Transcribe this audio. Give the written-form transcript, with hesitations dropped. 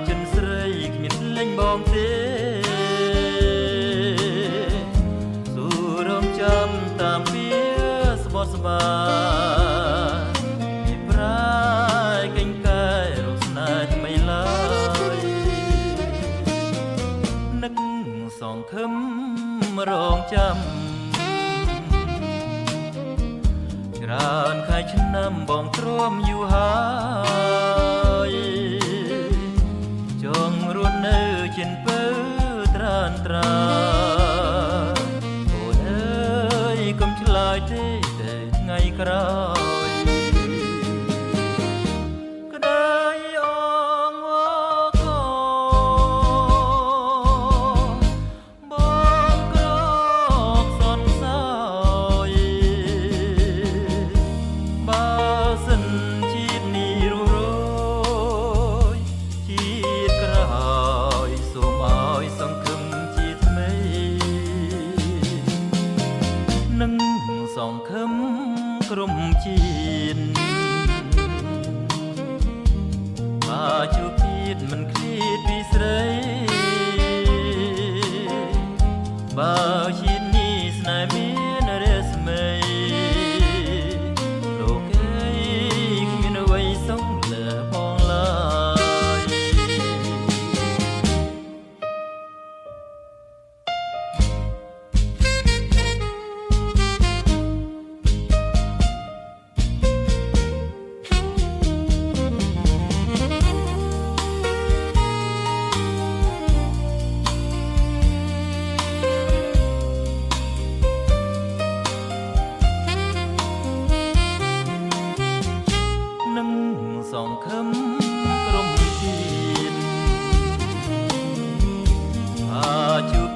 ចិនស្រីគ្មានលេងបងទេស៊ូរំចាំតាមវាស្បត់ស្បាពីប្រាយកេងកែរកស្នេហ៍ថ្មីឡើយនឹកសងខឹមរងចាំច្រើនខែឆ្នាំបងទ្រាំយូរហើយចង់រស់នៅជាពើត្រានត្រាអូនអើយកុំឆ្លើយទេតែថ្ងៃក្រោយក្តីអងវកបងក្រកសនសោយបើសិនជាតិនេះរស់រយជាតិក្រោយសូមឲ្យសង្ឃឹមជាថ្មីនឹងសង្ឃឹមក្រុមជាតិបើជួបទៀតមិនឃ្លាតពីស្រីបើជាតិនេះស្នេហ៍មានរស្មីលោកអើយគ្មានអ្វីសងលើផងឡើយនឹងសងខឹមក្រុមជាតិជួប